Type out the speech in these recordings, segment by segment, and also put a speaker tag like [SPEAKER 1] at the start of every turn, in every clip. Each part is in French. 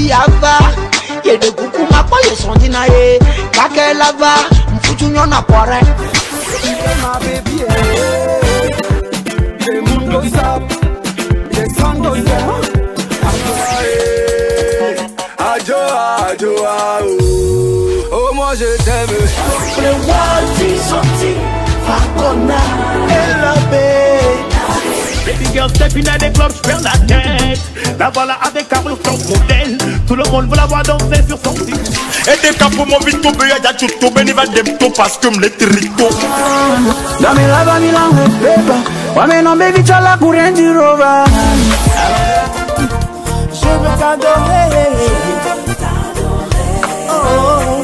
[SPEAKER 1] ava. Ye de kuku makwa ye sondi na ye. Kake lava, mfutu nyona pore.
[SPEAKER 2] My baby, the moon goes up, the sun goes down. Oh moi je t'aime.
[SPEAKER 1] Le wadi sorti, Fakona,
[SPEAKER 3] Baby girl step in at the club, j'perds la tête. La voilà avec Carlos son modèle. Tout le monde veut la voir danser sur son site.
[SPEAKER 4] Et des cas pour mon vite tout béa, y'a tout tout béni va des tout parce que me les trito.
[SPEAKER 2] Dans mes lava milan beba, wa me non baby chala courant du rover. Je veux t'adorer. Oh,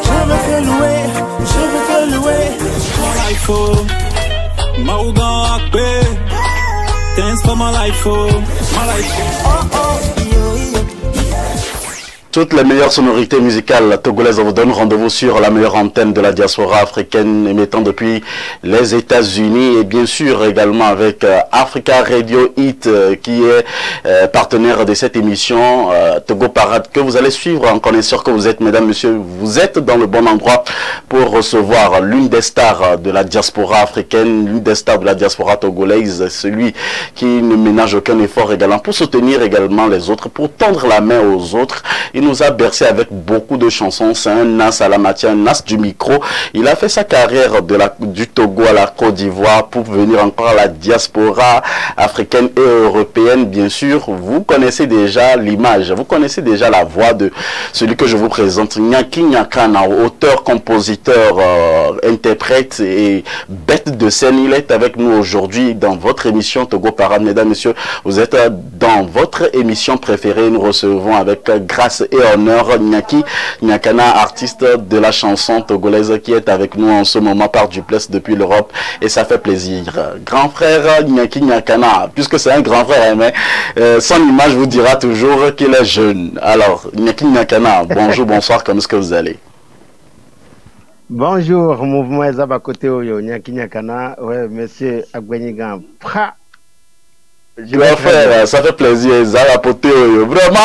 [SPEAKER 2] je veux te louer, je veux te louer. My life, oh, Maugan Akpe. Thanks for my life, oh, my life. Oh, oh, yo, yo.
[SPEAKER 5] Toutes les meilleures sonorités musicales togolaises vous donnent rendez-vous sur la meilleure antenne de la diaspora africaine émettant depuis les États-Unis et bien sûr également avec Africa Radio Hit qui est partenaire de cette émission Togo Parade que vous allez suivre en connaissant que vous êtes, mesdames, messieurs, vous êtes dans le bon endroit pour recevoir l'une des stars de la diaspora africaine, l'une des stars de la diaspora togolaise, celui qui ne ménage aucun effort également pour soutenir également les autres, pour tendre la main aux autres. Il nous a bercé avec beaucoup de chansons. C'est un as à la matière, un as du micro. Il a fait sa carrière du Togo à la Côte d'Ivoire pour venir encore à la diaspora africaine et européenne. Bien sûr, vous connaissez déjà l'image, vous connaissez déjà la voix de celui que je vous présente, Nyaki Nyakana, auteur, compositeur, interprète et bête de scène. Il est avec nous aujourd'hui dans votre émission Togo Parade. Mesdames, messieurs, vous êtes dans votre émission préférée. Nous recevons avec grâce et honneur Nyaki Nyakana, artiste de la chanson togolaise qui est avec nous en ce moment par duplex depuis l'Europe et ça fait plaisir. Grand frère Nyaki Nyakana, puisque c'est un grand frère, mais son image vous dira toujours qu'il est jeune. Alors Nyaki Nyakana, bonjour, bonsoir, comment est-ce que vous allez?
[SPEAKER 6] Bonjour, mouvement Ezaba côté Oyo, Nyaki Nyakana, ouais, monsieur Agwenigan,
[SPEAKER 5] Grand frère, ça fait plaisir, vraiment,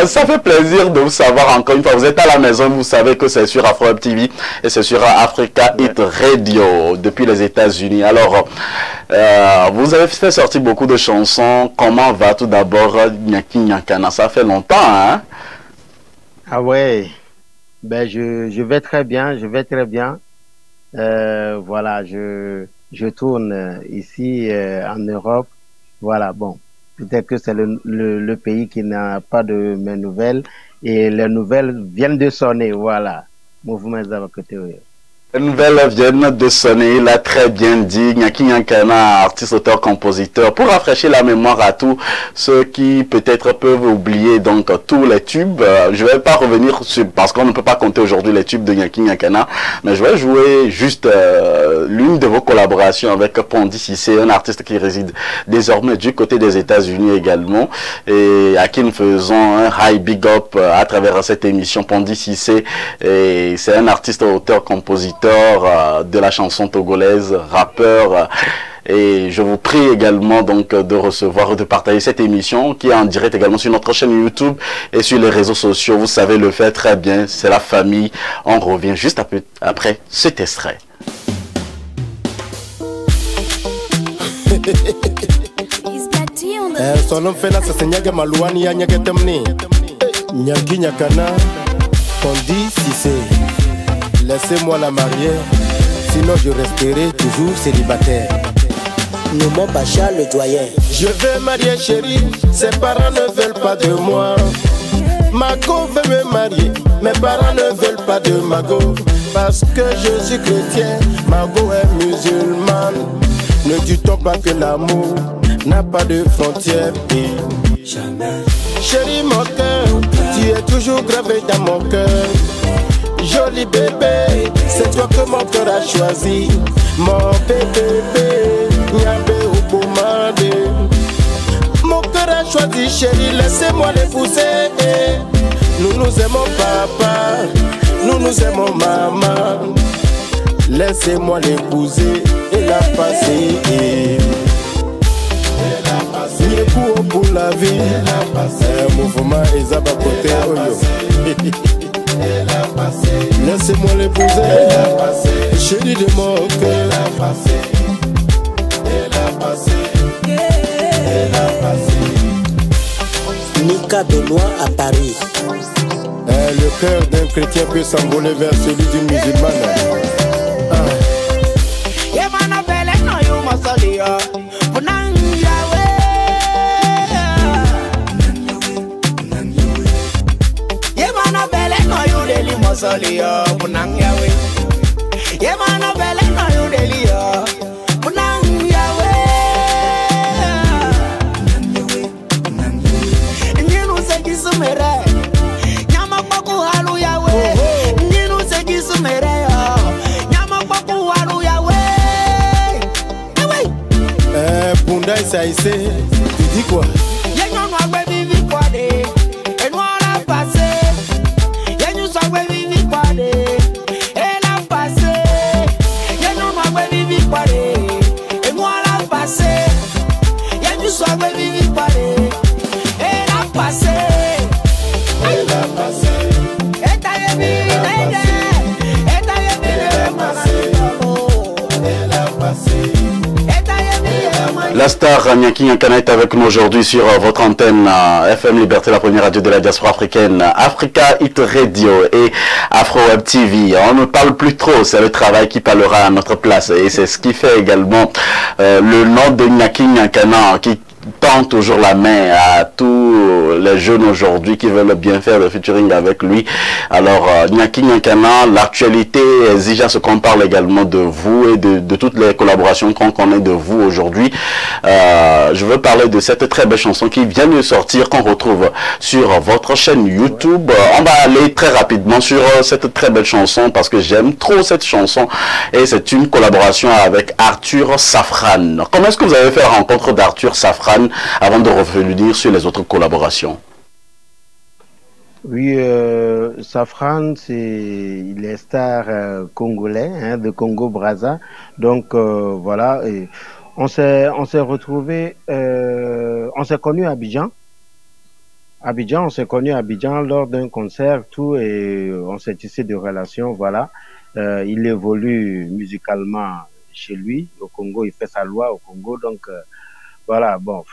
[SPEAKER 5] ça fait plaisir de vous savoir encore une fois. Vous êtes à la maison, vous savez que c'est sur Afro TV et c'est sur Africa Hit Radio depuis les États-Unis. Alors, vous avez fait sortir beaucoup de chansons. Comment va tout d'abord Nyaki Nyakana? Ça fait longtemps, hein?
[SPEAKER 6] Ah ouais, ben je vais très bien, je vais très bien. Voilà, je tourne ici en Europe. Voilà, bon, peut-être que c'est le pays qui n'a pas de mes nouvelles et les nouvelles viennent de sonner, voilà. Mouvement Zaba côté.
[SPEAKER 5] Les nouvelles viennent de sonner, il a très bien dit, Nyaki Nyakana, artiste, auteur, compositeur, pour rafraîchir la mémoire à tous ceux qui peut-être peuvent oublier donc tous les tubes. Je vais pas revenir sur, parce qu'on ne peut pas compter aujourd'hui les tubes de Nyaki Nyakana, mais je vais jouer juste l'une de vos collaborations avec Pondi Cissé, un artiste qui réside désormais du côté des États-Unis également, et à qui nous faisons un high big up à travers cette émission. Pondi Cissé, et c'est un artiste, auteur, compositeur, de la chanson togolaise, rappeur, et je vous prie également donc de recevoir, de partager cette émission qui est en direct également sur notre chaîne YouTube et sur les réseaux sociaux. Vous savez le faire très bien, c'est la famille. On revient juste après cet extrait.
[SPEAKER 7] Son nom fait là, c'est Nyage Malouani, Nyage Temni, Nyaki Nyakana, Pondi Cissé. Laissez-moi la marier, sinon je resterai toujours célibataire.
[SPEAKER 8] Noumon Bacha le doyen.
[SPEAKER 7] Je veux marier chérie, ses parents ne veulent pas de moi. Mago veut me marier, mes parents ne veulent pas de Mago. Parce que je suis chrétien, Mago est musulmane. Ne dis-toi pas que l'amour n'a pas de frontières. Jamais. Chérie mon cœur, tu es toujours gravé dans mon cœur. Joli bébé, c'est toi que mon cœur a choisi. Mon bébé, Nyabé ou Boumade. Mon cœur a choisi chérie, laissez-moi l'épouser. Nous nous aimons papa, nous nous aimons maman. Laissez-moi l'épouser et la passer. Pour la vie, mouvement Ezaba côté Oyo. Laissez-moi l'épouser, chérie de mon cœur.
[SPEAKER 8] Mika Benoît à Paris.
[SPEAKER 7] Le cœur d'un chrétien peut s'envoler vers celui d'une musulmane.
[SPEAKER 6] Ça y est, tu dis quoi?
[SPEAKER 5] La star Nyaki Nyankana est avec nous aujourd'hui sur votre antenne FM Liberté, la première radio de la diaspora africaine, Africa Hit Radio et Afro Web TV. On ne parle plus trop, c'est le travail qui parlera à notre place et c'est ce qui fait également le nom de Nyaki Nyankana qui tend toujours la main à tous les jeunes aujourd'hui qui veulent bien faire le featuring avec lui. Alors, Nyaki Nyankana, l'actualité exige à ce qu'on parle également de vous et de toutes les collaborations qu'on connaît de vous aujourd'hui. Je veux parler de cette très belle chanson qui vient de sortir, qu'on retrouve sur votre chaîne YouTube. On va aller très rapidement sur cette très belle chanson parce que j'aime trop cette chanson et c'est une collaboration avec Arthur Safran. Comment est-ce que vous avez fait la rencontre d'Arthur Safran avant de revenir sur les autres collaborations?
[SPEAKER 6] Oui, Safran, il est star congolais, hein, de Congo-Brazza. Donc voilà, et on s'est retrouvés, on s'est connus à Abidjan. On s'est connus à Abidjan lors d'un concert, tout, et on s'est tissé de relations, voilà. Il évolue musicalement chez lui, au Congo, il fait sa loi au Congo, donc voilà, bon.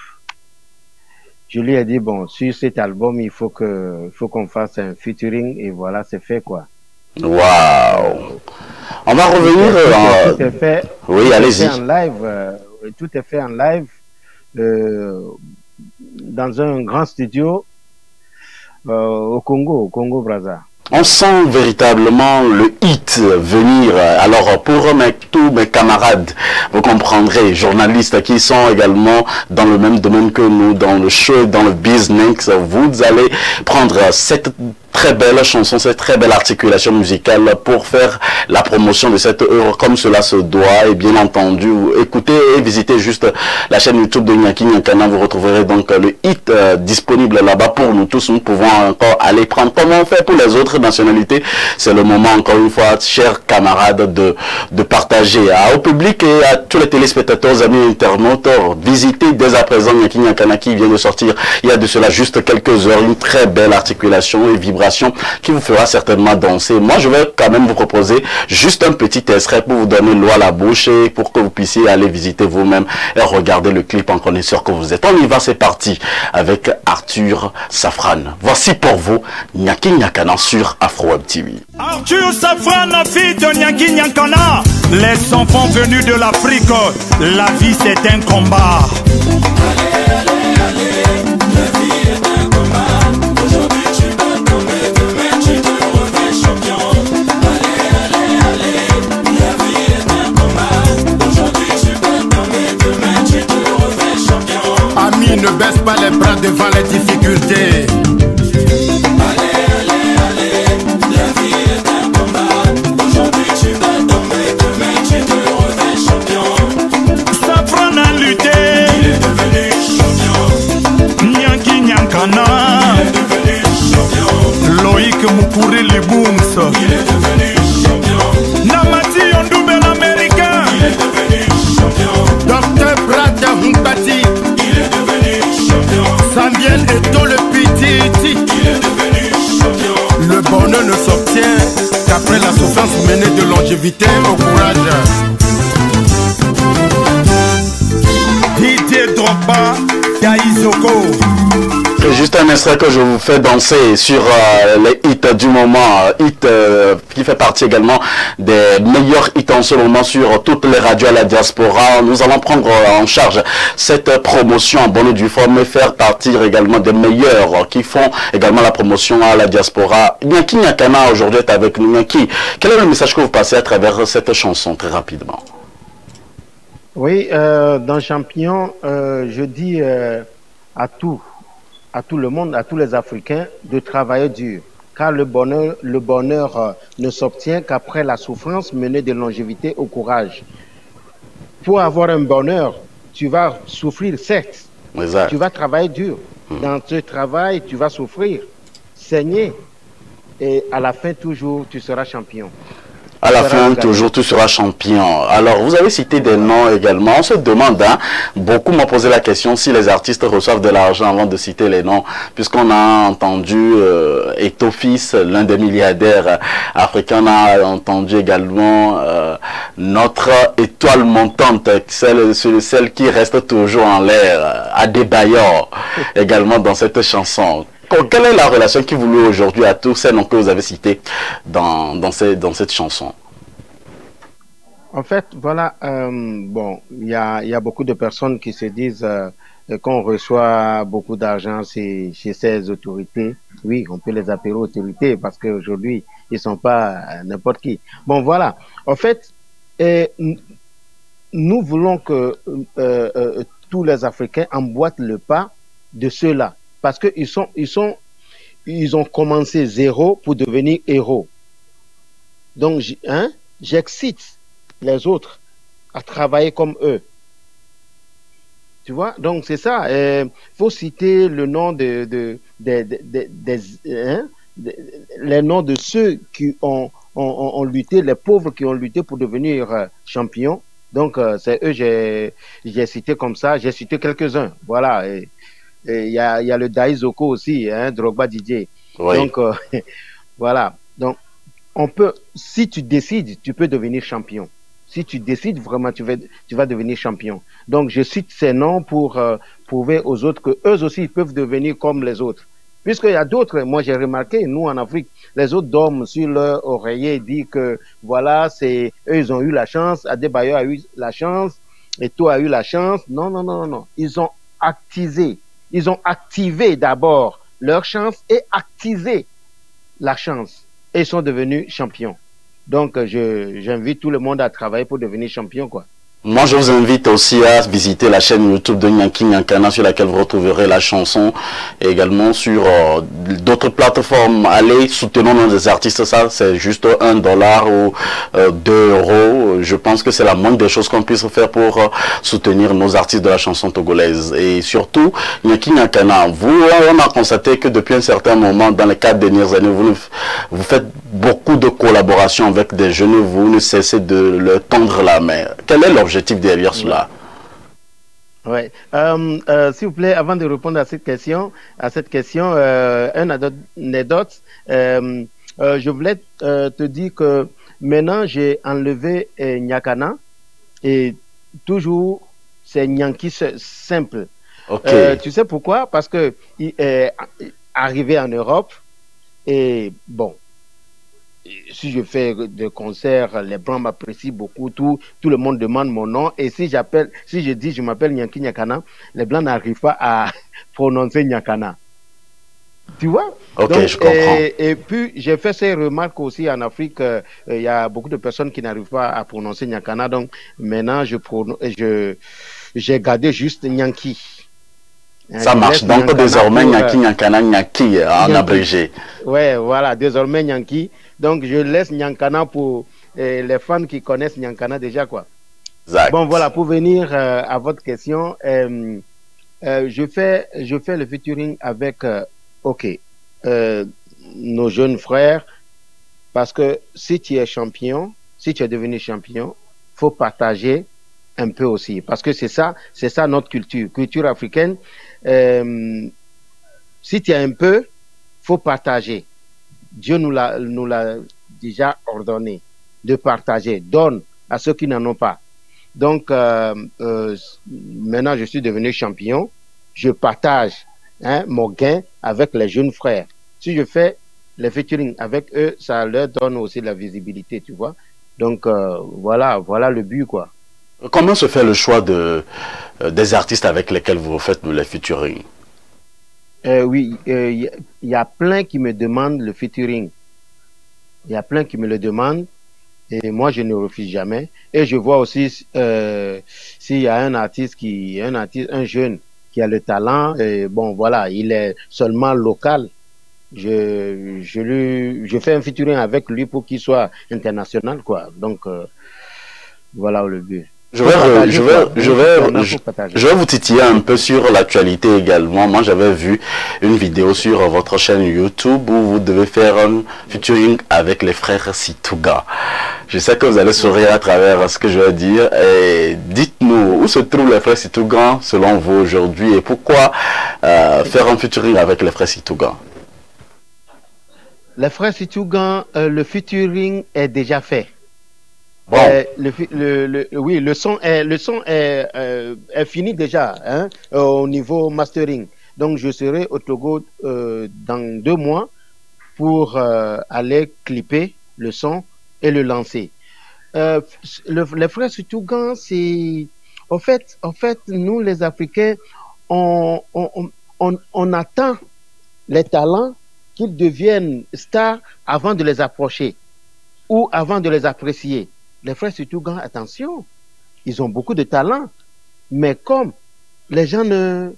[SPEAKER 6] Je lui ai dit, bon, sur cet album, il faut qu'on fasse un featuring, et voilà, c'est fait, quoi.
[SPEAKER 5] Waouh! On va revenir...
[SPEAKER 6] Tout est fait,
[SPEAKER 5] oui, allez-y.
[SPEAKER 6] Tout est fait en live, dans un grand studio au Congo-Brazza.
[SPEAKER 5] On sent véritablement le hit venir. Alors pour tous mes camarades, vous comprendrez, journalistes qui sont également dans le même domaine que nous, dans le show, dans le business, vous allez prendre cette très belle chanson, cette très belle articulation musicale pour faire la promotion de cette œuvre comme cela se doit. Et bien entendu, écoutez et visitez juste la chaîne YouTube de Nyaki Nyankana. Vous retrouverez donc le hit disponible là-bas pour nous tous. Nous pouvons encore aller prendre comme on fait pour les autres nationalités. C'est le moment, encore une fois, chers camarades, de partager au public et à tous les téléspectateurs, amis internautes, visitez dès à présent Nyaki Nyankana qui vient de sortir il y a de cela juste quelques heures, une très belle articulation et vibration qui vous fera certainement danser. Moi, je vais quand même vous proposer juste un petit extrait pour vous donner l'eau à la bouche et pour que vous puissiez aller visiter vous-même et regarder le clip en connaisseur que vous êtes. On y va, c'est parti avec Arthur Safran. Voici pour vous Nyaki Nyankana sur Afro Web TV.
[SPEAKER 2] Arthur Safran, fille de Nyaki Nyankana. Les enfants venus de l'Afrique, la vie c'est un combat.
[SPEAKER 7] Ne baisse pas les bras devant les difficultés.
[SPEAKER 2] Allez, allez, allez, la vie est un combat. Aujourd'hui tu vas tomber, demain tu te refais champion. Safran a lutté, il est devenu champion. Nyaki Nyankana, il est devenu champion. Loïc Mukuri Liboums, il est devenu champion. Namati Ondoubel américain, il est devenu champion.
[SPEAKER 7] Dr. Brad Humpati,
[SPEAKER 2] il est devenu champion.
[SPEAKER 7] Samuel Eto le Piti, Titi. Le bonheur ne s'obtient qu'après la souffrance menée de longévité au courage. Didier Drogba, Yaizoko.
[SPEAKER 5] C'est juste un extrait que je vous fais danser sur les hits du moment, qui fait partie également des meilleurs hits en ce moment sur toutes les radios à la diaspora. Nous allons prendre en charge cette promotion en bonne et due forme et faire partir également des meilleurs qui font également la promotion à la diaspora. Nyanki Nyakana aujourd'hui est avec nous. Nyanki, quel est le message que vous passez à travers cette chanson très rapidement?
[SPEAKER 6] Oui, dans Champion, je dis à tout le monde, à tous les Africains, de travailler dur. Car le bonheur ne s'obtient qu'après la souffrance menée de longévité au courage. Pour avoir un bonheur, tu vas souffrir, certes.
[SPEAKER 5] Exact.
[SPEAKER 6] Tu vas travailler dur. Dans ce travail, tu vas souffrir, saigner. Et à la fin, toujours, tu seras champion.
[SPEAKER 5] À la fin, toujours, tu seras champion. Alors, vous avez cité des noms également. On se demande, hein, beaucoup m'ont posé la question si les artistes reçoivent de l'argent avant de citer les noms, puisqu'on a entendu Etofis, l'un des milliardaires africains, on a entendu également notre étoile montante, celle qui reste toujours en l'air, Adebayor, également dans cette chanson. Quelle est la relation qui vous lie aujourd'hui à tous ces noms que vous avez cités dans cette chanson?
[SPEAKER 6] En fait, voilà, bon, il y a beaucoup de personnes qui se disent qu'on reçoit beaucoup d'argent chez ces autorités. Oui, on peut les appeler autorités parce qu'aujourd'hui, ils sont pas n'importe qui. Bon, voilà. En fait, nous voulons que tous les Africains emboîtent le pas de ceux-là. Parce qu'ils ont commencé zéro pour devenir héros. Donc, j'excite les autres à travailler comme eux. Tu vois? Donc, c'est ça. Faut citer le nom les noms de ceux qui ont lutté, les pauvres qui ont lutté pour devenir champions. Donc, c'est eux, j'ai cité comme ça. J'ai cité quelques-uns. Voilà. Il y a le Daizoko aussi, hein, Drogba Didier. Oui. Donc, voilà. Donc, on peut, si tu décides, tu peux devenir champion. Si tu décides vraiment, tu vas devenir champion. Donc, je cite ces noms pour prouver aux autres que eux aussi ils peuvent devenir comme les autres. Puisqu'il y a d'autres, moi j'ai remarqué, nous en Afrique, les autres dorment sur leur oreiller et disent que voilà, eux ils ont eu la chance, Adebayor a eu la chance, Eto'o a eu la chance. Non, non, non, non. Ils ont activé d'abord leur chance et activé la chance. Et ils sont devenus champions. Donc, j'invite tout le monde à travailler pour devenir champion, quoi.
[SPEAKER 5] Moi, je vous invite aussi à visiter la chaîne YouTube de Nyanki Nyankana sur laquelle vous retrouverez la chanson et également sur d'autres plateformes. Allez, soutenons nos artistes, ça c'est juste $1 ou 2 €. Je pense que c'est la moindre des choses qu'on puisse faire pour soutenir nos artistes de la chanson togolaise. Et surtout, Nyanki Nyankana, on a constaté que depuis un certain moment, dans les 4 dernières années, vous faites beaucoup de collaborations avec des jeunes, vous ne cessez de leur tendre la main. Quel est l'objectif derrière cela?
[SPEAKER 6] Ouais. S'il vous plaît, avant de répondre à cette question, une anecdote. Je voulais te dire que maintenant j'ai enlevé Nyakana et toujours c'est Nyanki simple.
[SPEAKER 5] Okay.
[SPEAKER 6] Tu sais pourquoi? Parce que il est arrivé en Europe et bon. Si je fais des concerts, les Blancs m'apprécient beaucoup, tout le monde demande mon nom. Et si je dis je m'appelle Nyanki Nyakana, les Blancs n'arrivent pas à prononcer Nyakana. Tu vois?
[SPEAKER 5] Ok,
[SPEAKER 6] donc,
[SPEAKER 5] je comprends.
[SPEAKER 6] Et puis, j'ai fait ces remarques aussi en Afrique. Il y a beaucoup de personnes qui n'arrivent pas à prononcer Nyakana. Donc, maintenant, j'ai gardé juste Nyanki.
[SPEAKER 5] Ça marche. Donc, désormais, Nyanki Nyankana, Nyanki en abrégé.
[SPEAKER 6] Ouais, voilà. Désormais, Nyanki. Donc, je laisse Nyankana pour les fans qui connaissent Nyankana déjà, quoi.
[SPEAKER 5] Exact.
[SPEAKER 6] Bon, voilà, pour venir à votre question, je fais le featuring avec, nos jeunes frères, parce que si tu es champion, si tu es devenu champion, faut partager un peu aussi, parce que c'est ça notre culture africaine. si tu as un peu, faut partager. Dieu nous l'a déjà ordonné de partager. Donne à ceux qui n'en ont pas. Donc, maintenant, je suis devenu champion. Je partage mon gain avec les jeunes frères. Si je fais les featuring avec eux, ça leur donne aussi de la visibilité, tu vois. Donc, voilà le but, quoi.
[SPEAKER 5] Comment se fait le choix des artistes avec lesquels vous faites les featuring?
[SPEAKER 6] Oui, il y a plein qui me demandent le featuring. Il y a plein qui me le demandent et moi je ne refuse jamais. Et je vois aussi s'il y a un artiste un jeune qui a le talent, et bon voilà, il est seulement local. Je fais un featuring avec lui pour qu'il soit international, quoi. Donc voilà le but.
[SPEAKER 5] Je vais vous titiller un peu sur l'actualité également. Moi, j'avais vu une vidéo sur votre chaîne YouTube où vous devez faire un featuring avec les frères Situga. Je sais que vous allez sourire à travers ce que je vais dire. Dites-nous, où se trouvent les frères Situga selon vous aujourd'hui et pourquoi faire un featuring avec les frères Situga?
[SPEAKER 6] Les frères Situga, le featuring est déjà fait.
[SPEAKER 5] Bon.
[SPEAKER 6] Oui, le son est fini déjà, hein, au niveau mastering. Donc, je serai au Togo dans 2 mois pour aller clipper le son et le lancer. Les frères Situga, c'est en fait, nous les Africains, on attend les talents qu'ils deviennent stars avant de les approcher ou avant de les apprécier. Les frères Situga, attention, ils ont beaucoup de talent, mais comme les gens ne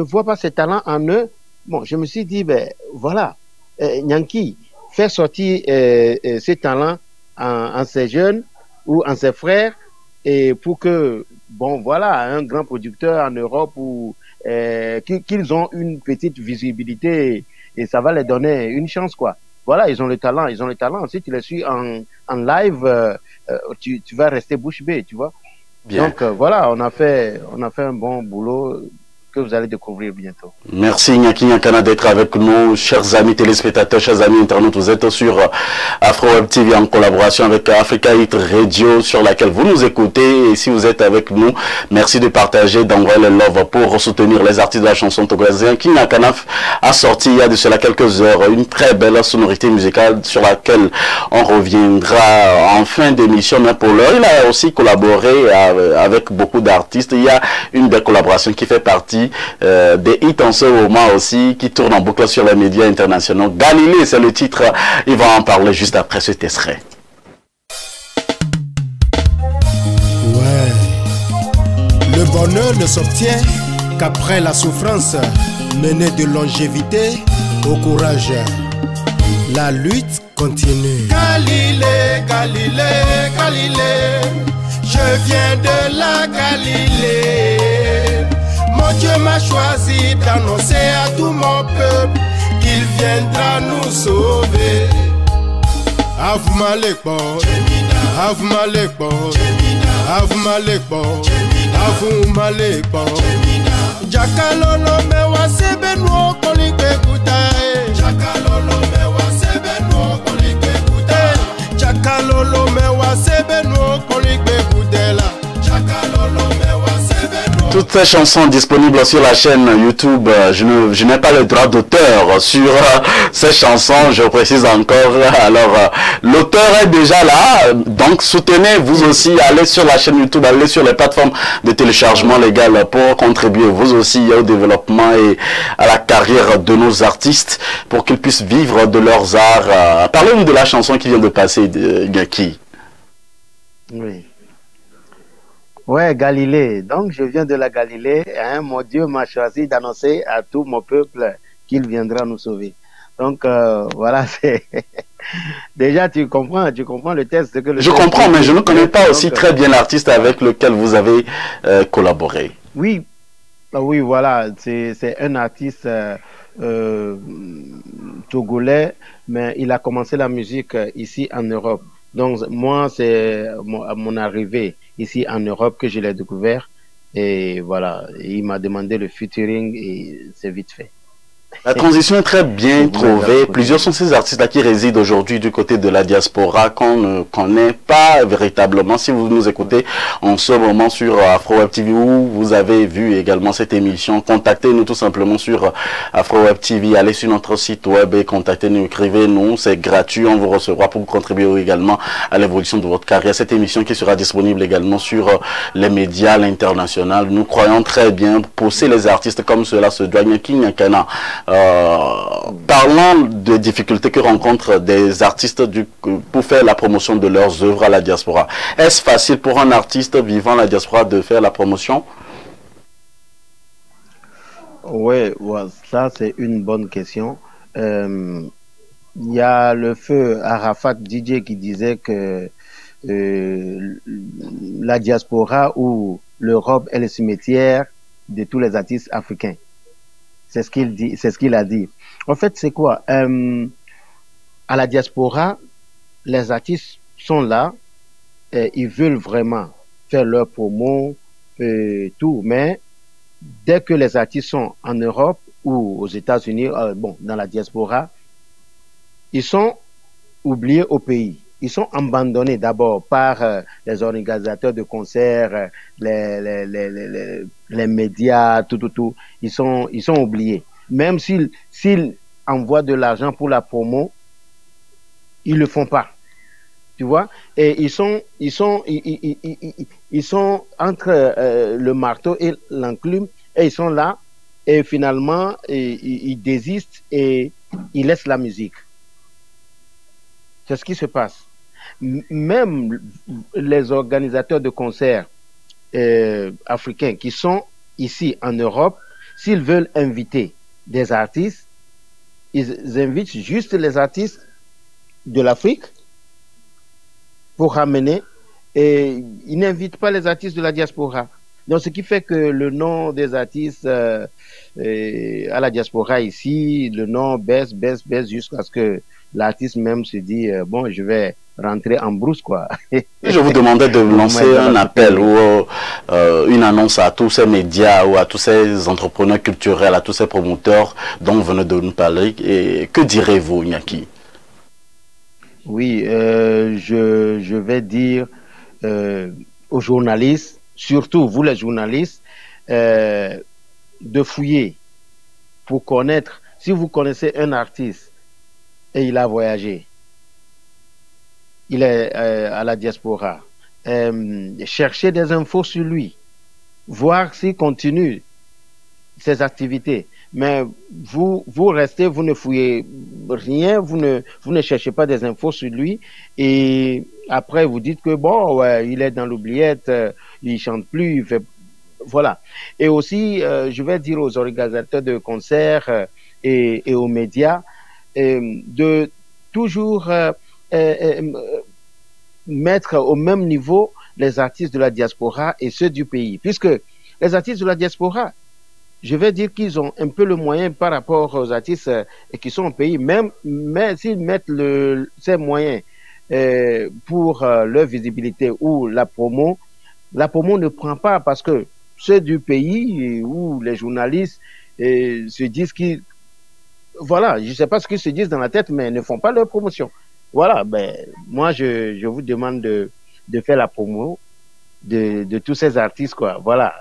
[SPEAKER 6] voient pas ces talents en eux, bon, je me suis dit, ben voilà, Nyanki, faire sortir ces talents en ses jeunes ou en ses frères, et pour que, bon voilà, un grand producteur en Europe ou qu'ils ont une petite visibilité et ça va les donner une chance, quoi. Voilà, ils ont le talent. Si tu les suis en live, tu vas rester bouche bée, tu vois. Bien. Donc voilà, on a fait un bon boulot que vous allez découvrir bientôt.
[SPEAKER 5] Merci Nyaki Nyakana d'être avec nous, chers amis téléspectateurs, chers amis internautes. Vous êtes sur Afro Web TV en collaboration avec Africa Hit Radio sur laquelle vous nous écoutez. Et si vous êtes avec nous, merci de partager, d'envoyer le love pour soutenir les artistes de la chanson togolaise. Nyaki Nyakana a sorti il y a de cela quelques heures une très belle sonorité musicale sur laquelle on reviendra en fin d'émission. Mais pour l'heure, il a aussi collaboré avec beaucoup d'artistes. Il y a une des collaborations qui fait partie des hits en ce moment aussi qui tournent en boucle sur les médias internationaux. Galilée, c'est le titre. Il va en parler juste après ce extrait.
[SPEAKER 7] Ouais. Le bonheur ne s'obtient qu'après la souffrance, menée de longévité au courage. La lutte continue. Galilée, Galilée, Galilée, je viens de la Galilée. Mon Dieu m'a choisi d'annoncer à tout mon peuple qu'il viendra nous sauver. Avmalekbo, Avmalekbo, Avmalekbo, Avmalekbo. Jakalolo me wasebe no kolikbe kutae. Jakalolo me wasebe no kolikbe kutae. Jakalolo me wasebe no kolikbe kutela. Jakalolo me wasebe no.
[SPEAKER 5] Toutes ces chansons disponibles sur la chaîne YouTube. Je n'ai pas le droit d'auteur sur ces chansons, je précise encore. Alors, l'auteur est déjà là, donc soutenez vous aussi, allez sur la chaîne YouTube, allez sur les plateformes de téléchargement légal pour contribuer vous aussi au développement et à la carrière de nos artistes pour qu'ils puissent vivre de leurs arts. Parlez-nous de la chanson qui vient de passer, Nyaki.
[SPEAKER 6] Oui. Ouais, Galilée. Donc, je viens de la Galilée. Hein, mon Dieu m'a choisi d'annoncer à tout mon peuple qu'il viendra nous sauver. Donc, voilà, c'est... Déjà, tu comprends le texte.
[SPEAKER 5] Je comprends, mais je ne connais pas aussi très bien l'artiste avec lequel vous avez collaboré.
[SPEAKER 6] Oui, oui, voilà. C'est un artiste togolais, mais il a commencé la musique ici en Europe. Donc, moi, c'est à mon arrivée ici en Europe que je l'ai découvert. Et voilà, il m'a demandé le featuring et c'est vite fait.
[SPEAKER 5] La transition est très bien trouvée. Plusieurs sont ces artistes-là qui résident aujourd'hui du côté de la diaspora qu'on ne connaît pas véritablement. Si vous nous écoutez en ce moment sur Afro Web TV ou vous avez vu également cette émission, contactez-nous tout simplement sur Afro Web TV. Allez sur notre site web et contactez-nous, écrivez-nous. C'est gratuit, on vous recevra pour contribuer également à l'évolution de votre carrière. Cette émission qui sera disponible également sur les médias, l'international. Nous croyons très bien pousser les artistes comme cela se doit. Nyakana. Parlant des difficultés que rencontrent des artistes pour faire la promotion de leurs œuvres à la diaspora. Est-ce facile pour un artiste vivant à la diaspora de faire la promotion?
[SPEAKER 6] Oui, ouais, ça c'est une bonne question. Il y a le feu Arafat DJ qui disait que la diaspora ou l'Europe est le cimetière de tous les artistes africains. C'est ce qu'il dit, c'est ce qu'il a dit. En fait, c'est quoi? À la diaspora, les artistes sont là, et ils veulent vraiment faire leur promo, tout, mais dès que les artistes sont en Europe ou aux États-Unis, bon, dans la diaspora, ils sont oubliés au pays. Ils sont abandonnés d'abord par les organisateurs de concerts, les médias, tout. Ils sont oubliés. Même s'ils envoient de l'argent pour la promo, ils le font pas. Tu vois? Et ils sont entre le marteau et l'enclume et ils sont là et finalement ils désistent et ils laissent la musique. C'est ce qui se passe. Même les organisateurs de concerts africains qui sont ici en Europe, s'ils veulent inviter des artistes, ils invitent juste les artistes de l'Afrique pour ramener et ils n'invitent pas les artistes de la diaspora. Donc, ce qui fait que le nom des artistes à la diaspora ici, le nom baisse jusqu'à ce que l'artiste même se dit bon, je vais rentrer en brousse, quoi.
[SPEAKER 5] Je vous demandais de lancer un appel ou une annonce à tous ces médias ou à tous ces entrepreneurs culturels, à tous ces promoteurs dont vous venez de nous parler. Et que direz-vous, Nyaki?
[SPEAKER 6] Oui, je vais dire aux journalistes, surtout vous les journalistes, de fouiller pour connaître. Si vous connaissez un artiste et il a voyagé, il est à la diaspora, cherchez des infos sur lui, voir s'il continue ses activités. Mais vous restez, vous ne fouillez rien, vous ne cherchez pas des infos sur lui et après vous dites que bon, ouais, il est dans l'oubliette, il chante plus, il fait, voilà. Et aussi, je vais dire aux organisateurs de concerts et aux médias de toujours mettre au même niveau les artistes de la diaspora et ceux du pays, puisque les artistes de la diaspora, je vais dire qu'ils ont un peu le moyen par rapport aux artistes qui sont au pays, mais s'ils mettent ces moyens pour leur visibilité ou la promo ne prend pas parce que ceux du pays ou les journalistes se disent qu'ils, voilà, je ne sais pas ce qu'ils se disent dans la tête, mais ne font pas leur promotion. Voilà, ben moi je vous demande de faire la promo de tous ces artistes, quoi. Voilà.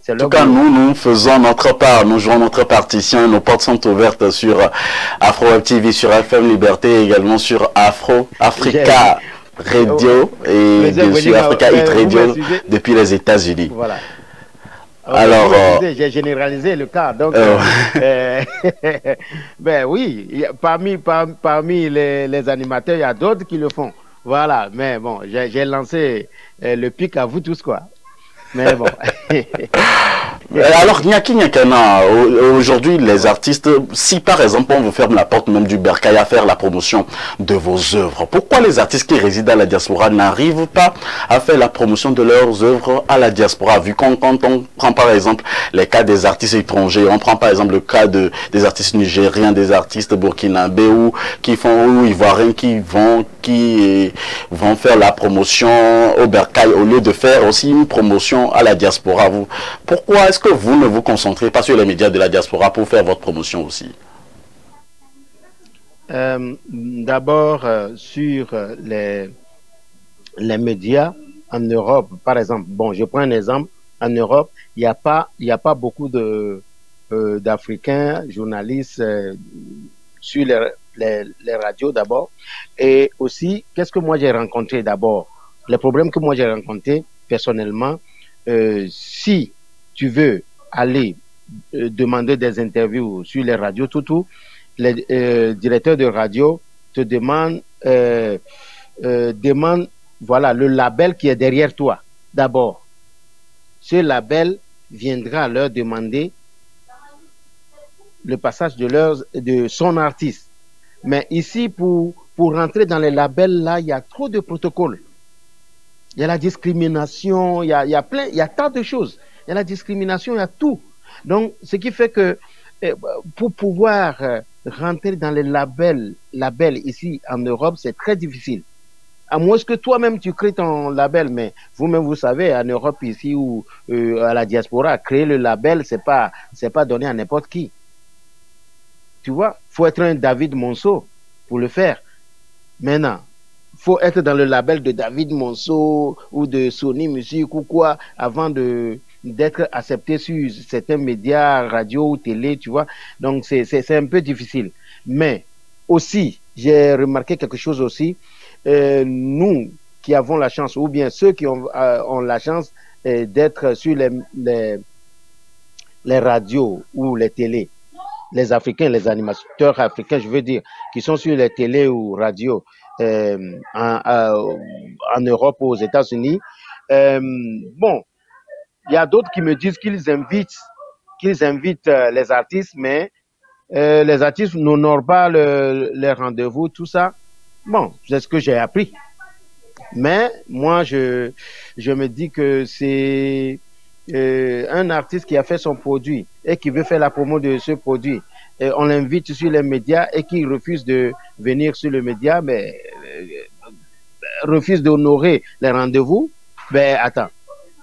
[SPEAKER 5] En tout cas, nous faisons notre part, nous jouons notre partition, nos portes sont ouvertes sur Afro Web TV, sur FM Liberté, également sur Africa Radio et bien sûr Africa Hit Radio depuis les États-Unis. Voilà.
[SPEAKER 6] Alors, j'ai généralisé le cas, donc ben oui, parmi les animateurs, il y a d'autres qui le font. Voilà, mais bon, j'ai lancé le pic à vous tous, quoi. Mais bon.
[SPEAKER 5] Alors, aujourd'hui, les artistes, si par exemple on vous ferme la porte même du Bercail à faire la promotion de vos œuvres, pourquoi les artistes qui résident à la diaspora n'arrivent pas à faire la promotion de leurs œuvres à la diaspora? Vu quand on prend par exemple les cas des artistes étrangers, on prend par exemple le cas des artistes nigériens, des artistes burkinabés ou ivoiriens qui vont faire la promotion au Bercail au lieu de faire aussi une promotion à la diaspora. Pourquoi est-ce que vous ne vous concentrez pas sur les médias de la diaspora pour faire votre promotion aussi?
[SPEAKER 6] D'abord, sur les médias en Europe, par exemple, bon, je prends un exemple, en Europe, il n'y a pas beaucoup d'Africains journalistes sur les radios d'abord. Et aussi, qu'est-ce que moi j'ai rencontré d'abord? Les problèmes que moi j'ai rencontrés personnellement, si tu veux aller demander des interviews sur les radios, les directeurs de radio te demandent, voilà, le label qui est derrière toi, d'abord. Ce label viendra leur demander le passage de son artiste. Mais ici, pour rentrer dans les labels, là, il y a trop de protocoles. Il y a la discrimination, il y a tant de choses. Il y a la discrimination, il y a tout. Donc, ce qui fait que pour pouvoir rentrer dans les labels ici en Europe, c'est très difficile. À moins que toi-même tu crées ton label, mais vous-même vous savez, en Europe ici ou à la diaspora, créer le label, c'est pas donné à n'importe qui. Tu vois, faut être un David Monceau pour le faire. Maintenant, faut être dans le label de David Monceau ou de Sony Music ou quoi avant d'être accepté sur certains médias, radio ou télé, tu vois. Donc c'est un peu difficile. Mais aussi, j'ai remarqué quelque chose aussi. Nous qui avons la chance, ou bien ceux qui ont la chance d'être sur les radios ou les télés, les Africains, les animateurs africains, je veux dire, qui sont sur les télés ou radios en Europe ou aux États-Unis. Bon, il y a d'autres qui me disent qu'ils invitent les artistes, mais les artistes n'honorent pas les rendez-vous, tout ça. Bon, c'est ce que j'ai appris. Mais moi, je me dis que c'est un artiste qui a fait son produit et qui veut faire la promo de ce produit. Et on l'invite sur les médias et qui refuse de venir sur le média, mais refuse d'honorer les rendez-vous. Ben attends,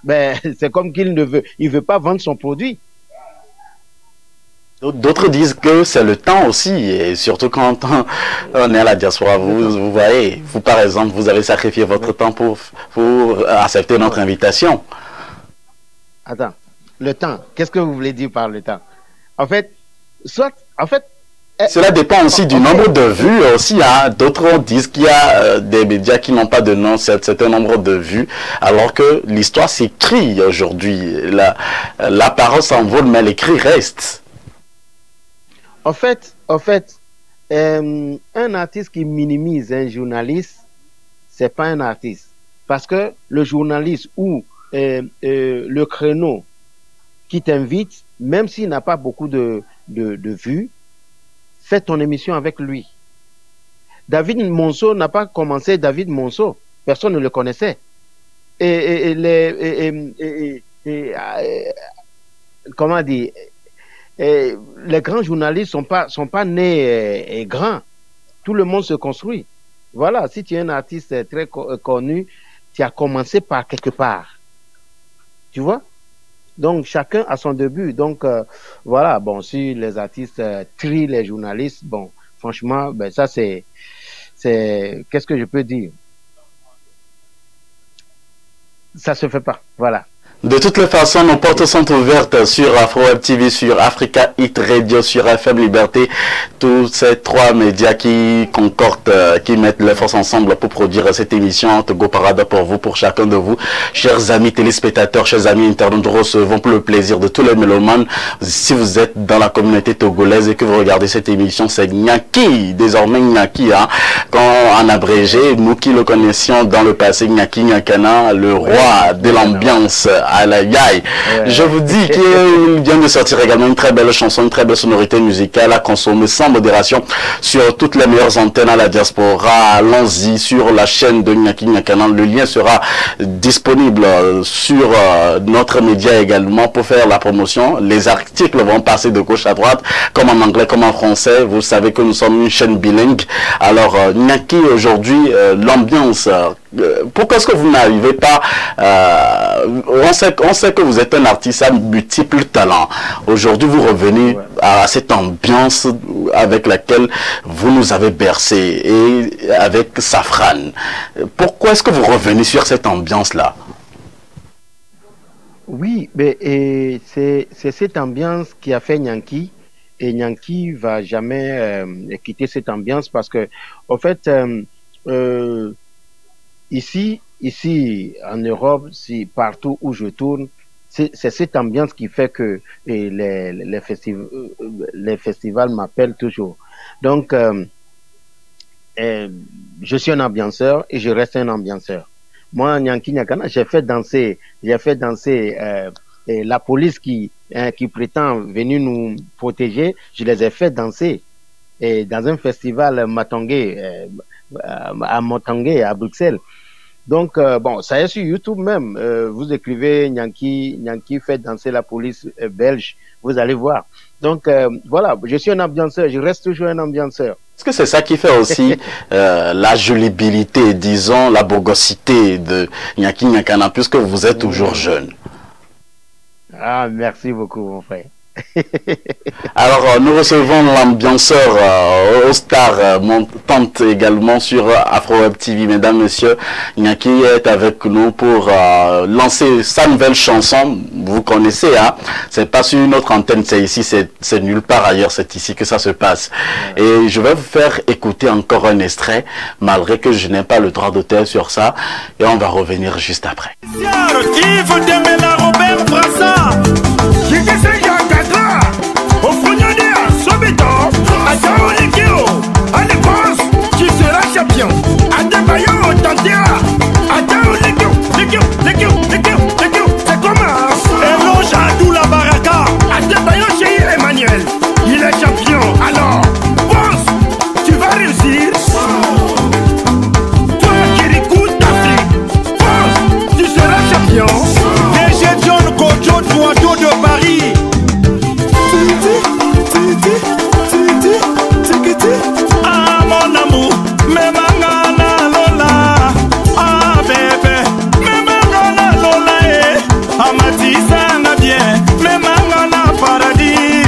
[SPEAKER 6] ben c'est comme qu'il il veut pas vendre son produit.
[SPEAKER 5] D'autres disent que c'est le temps aussi, et surtout quand on est à la diaspora, vous voyez, vous par exemple, vous avez sacrifié votre temps pour accepter notre invitation.
[SPEAKER 6] Attends, le temps, qu'est-ce que vous voulez dire par le temps? En fait,
[SPEAKER 5] cela dépend aussi du nombre de vues aussi. Hein. D'autres disent qu'il y a des médias qui n'ont pas de nom, certain nombre de vues, alors que l'histoire s'écrit aujourd'hui. La parole s'envole, mais l'écrit reste.
[SPEAKER 6] En fait, un artiste qui minimise un journaliste, c'est pas un artiste. Parce que le journaliste ou le créneau qui t'invite, même s'il n'a pas beaucoup de vues, fais ton émission avec lui. David Monceau n'a pas commencé David Monceau. Personne ne le connaissait. Comment dire? Les grands journalistes sont pas nés grands. Tout le monde se construit. Voilà, si tu es un artiste très connu, tu as commencé par quelque part. Tu vois? Donc, chacun a son début. Donc, voilà, bon, si les artistes trient les journalistes, bon, franchement, ben, ça, qu'est-ce que je peux dire? Ça se fait pas. Voilà.
[SPEAKER 5] De toutes les façons, nos portes sont ouvertes sur Afro Web TV, sur Africa Hit Radio, sur FM Liberté. Tous ces trois médias qui concordent, qui mettent les forces ensemble pour produire cette émission Togo Parade pour vous, pour chacun de vous. Chers amis téléspectateurs, chers amis internautes, nous recevons pour le plaisir de tous les mélomanes. Si vous êtes dans la communauté togolaise et que vous regardez cette émission, c'est Nyaki, désormais Nyaki, hein. Quand en abrégé, nous qui le connaissions dans le passé, Nyaki Nyakana, le roi de l'ambiance. Je vous dis qu'il vient de sortir également une très belle chanson, une très belle sonorité musicale à consommer sans modération sur toutes les meilleures antennes à la diaspora. Allons-y sur la chaîne de Nyaki Nyakana. Le lien sera disponible sur notre média également pour faire la promotion. Les articles vont passer de gauche à droite, comme en anglais, comme en français. Vous savez que nous sommes une chaîne bilingue. Alors, Nyaki, aujourd'hui, l'ambiance pourquoi est-ce que vous n'arrivez pas, on sait que vous êtes un artiste à multiples talents. Aujourd'hui, vous revenez à cette ambiance avec laquelle vous nous avez bercé et avec Safran. Pourquoi est-ce que vous revenez sur cette ambiance-là?
[SPEAKER 6] Oui, mais c'est cette ambiance qui a fait Nyanki, et Nyanki va jamais quitter cette ambiance parce que, en fait, ici en Europe, partout où je tourne, c'est cette ambiance qui fait que les festivals m'appellent toujours. Donc, je suis un ambianceur et je reste un ambianceur. Moi, Nyanki Nyakana, j'ai fait danser la police qui prétend venir nous protéger, je les ai fait danser dans un festival Matangé, à Matangé, à Bruxelles. Donc, bon, ça est sur YouTube même. Vous écrivez Nyanki fait danser la police belge, vous allez voir. Donc, voilà, je suis un ambianceur, je reste toujours un ambianceur.
[SPEAKER 5] Est-ce que c'est ça qui fait aussi la jolibilité, disons, la bogosité de Nyanki Nyakana, puisque vous êtes toujours jeune?
[SPEAKER 6] Ah, merci beaucoup, mon frère.
[SPEAKER 5] Alors, nous recevons l'ambianceur au star montante également sur Afro Web TV. Mesdames, Messieurs, Nyanki est avec nous pour lancer sa nouvelle chanson. Vous connaissez, hein? C'est pas sur une autre antenne, c'est ici, c'est nulle part ailleurs, c'est ici que ça se passe. Et je vais vous faire écouter encore un extrait, malgré que je n'ai pas le droit d'auteur sur ça. Et on va revenir juste après.
[SPEAKER 4] Yves Demela, Robert Brassa, au Fognonné, à Sobeto, à Taolikio, à l'Écosse, qui sera champion, à Debayo, au Tantia, à Taolikio, c'est comment? Et l'onge à Doula Baraka, à Debayo, chez Emmanuel, il est champion, alors, pense, tu vas réussir. Toi qui écoutes d'Afrique, pense, tu seras champion. DG John Kojo, Douato de Paris. Ah mon amour, mais mangana lola. Ah bébé, mais mangana lola eh. Amatisa na bien, mais mangana paradis.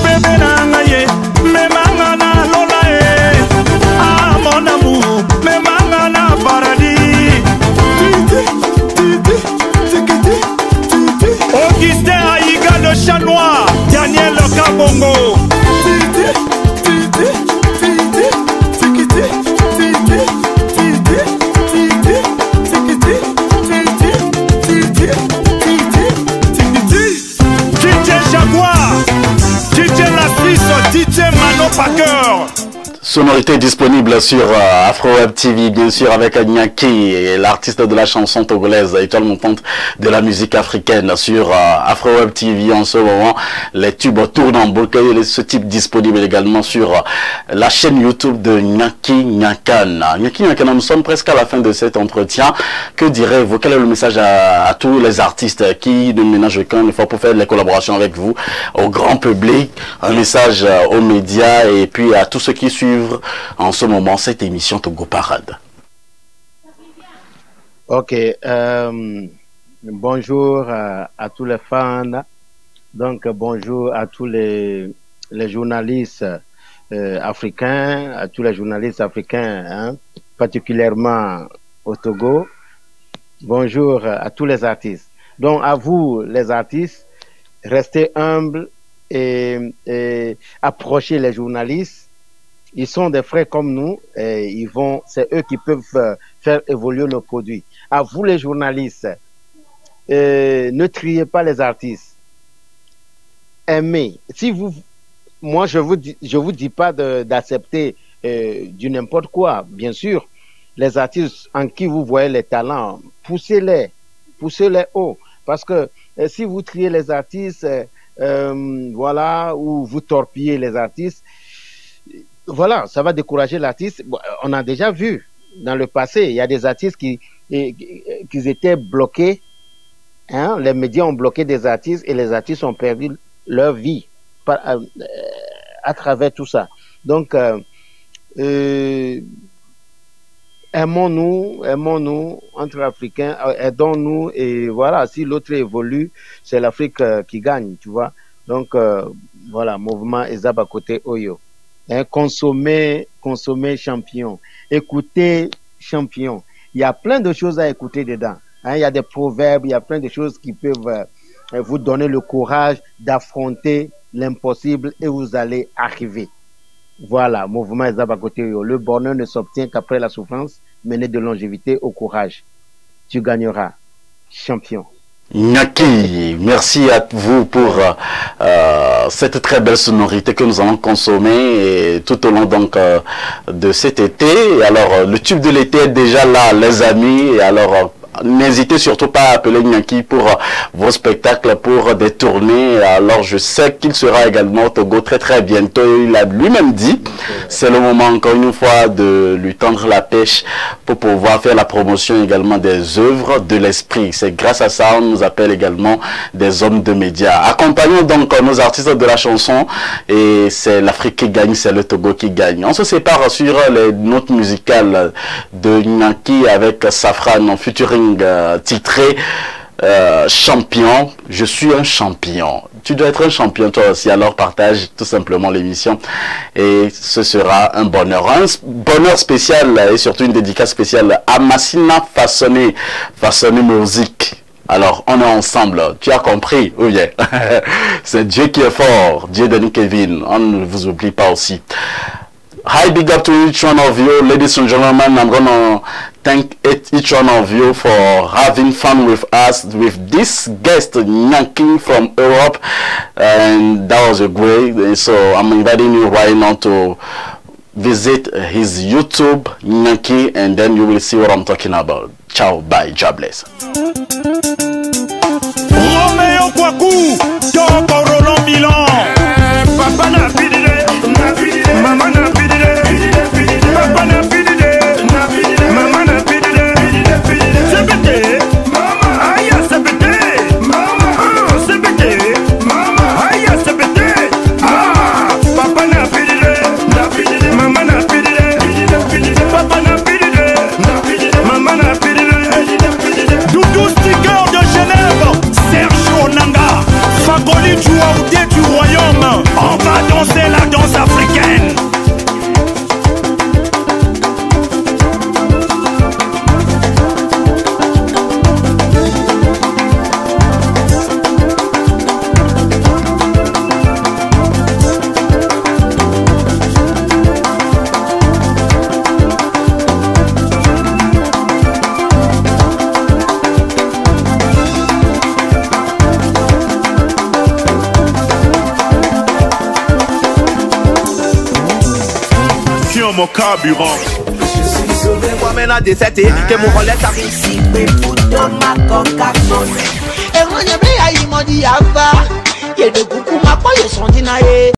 [SPEAKER 4] Bébé nana ye, mais mangana lola eh. Ah mon amour, mais mangana paradis. Augustin Aïga le chat noir, Daniel le Kabongo. DJ Jaguar, DJ La Suisse, DJ Mano Packer.
[SPEAKER 5] Sonorité disponible sur Afro Web TV, bien sûr, avec Nyanki, l'artiste de la chanson togolaise, étoile montante de la musique africaine sur Afro Web TV. En ce moment, les tubes tournent en boucle. Ce type disponible également sur la chaîne YouTube de Nyanki Nyakana. Nyanki Nyakana, nous sommes presque à la fin de cet entretien. Que direz-vous? Quel est le message à tous les artistes qui ne ménagent aucun effort pour faire les collaborations avec vous, au grand public, un message aux médias et puis à tous ceux qui suivent en ce moment cette émission Togo Parade?
[SPEAKER 6] Ok, bonjour à tous les fans, donc bonjour à tous les journalistes africains, à tous les journalistes africains, hein, particulièrement au Togo. Bonjour à tous les artistes. Donc à vous les artistes, restez humbles et approchez les journalistes. Ils sont des frères comme nous et c'est eux qui peuvent faire évoluer le produit. À vous les journalistes, ne triez pas les artistes. Aimez. Moi je vous dis pas d'accepter du n'importe quoi. Bien sûr, les artistes en qui vous voyez les talents, poussez-les haut. Parce que si vous triez les artistes, voilà, ou vous torpillez les artistes, voilà, ça va décourager l'artiste. On a déjà vu dans le passé, il y a des artistes qui étaient bloqués. Hein, les médias ont bloqué des artistes et les artistes ont perdu leur vie à travers tout ça. Donc, aimons-nous entre Africains, aidons-nous et voilà, si l'autre évolue, c'est l'Afrique qui gagne, tu vois. Donc voilà, mouvement Ezaba côté Oyo. Hein, consommer champion, écouter champion. Il y a plein de choses à écouter dedans. Hein, il y a des proverbes, il y a plein de choses qui peuvent vous donner le courage d'affronter l'impossible et vous allez arriver. Voilà, mouvement Ezaba côté Oyo. Le bonheur ne s'obtient qu'après la souffrance, menée de longévité au courage. Tu gagneras, champion.
[SPEAKER 5] Nyaki, merci à vous pour cette très belle sonorité que nous allons consommer et tout au long donc de cet été. Et alors, le tube de l'été est déjà là, les amis. Et alors, n'hésitez surtout pas à appeler Nyaki pour vos spectacles, pour des tournées. Alors, je sais qu'il sera également au Togo très bientôt. Il a lui-même dit, c'est le moment encore une fois de lui tendre la pêche pour pouvoir faire la promotion également des œuvres de l'esprit. C'est grâce à ça on nous appelle également des hommes de médias. Accompagnons donc nos artistes de la chanson et c'est l'Afrique qui gagne, c'est le Togo qui gagne. On se sépare sur les notes musicales de Nyaki avec Safran en featuring titré champion. Je suis un champion. Tu dois être un champion toi aussi, alors partage tout simplement l'émission et ce sera un bonheur spécial et surtout une dédicace spéciale à Massina Façonné musique. Alors on est ensemble, tu as compris? Oh yeah. C'est Dieu qui est fort, Dieu de Kevin, on ne vous oublie pas aussi. Hi, big up to each one of you, ladies and gentlemen. I'm gonna thank each one of you for having fun with us with this guest Nyaki from Europe, and that was a great. So I'm inviting you right now to visit his YouTube Nyaki, and then you will see what I'm talking about. Ciao, bye, God bless.
[SPEAKER 4] Romeo Kwaku, Toko Roland Milan, Papa na pidile, Mama na pidile, Papa na pidile, Mama na pidile, c'est pété, aïe c'est pété, c'est pété, aïe c'est pété, Papa na pidile, Mama na pidile, Papa na pidile, Mama na pidile, Doudou Sticker de Genève, Sergio Nanga, Fagoli Djouaoudé du royaume, on va danser la danse africaine. Mon carburant.
[SPEAKER 3] Je suis sauvé, moi maintenant de cette île, que mon relais a réussi. Mais pour ma Coca-Cola.
[SPEAKER 1] Et on y a mis à y m'en dit à va. Il y a des coucou ma poche sont dînaillés.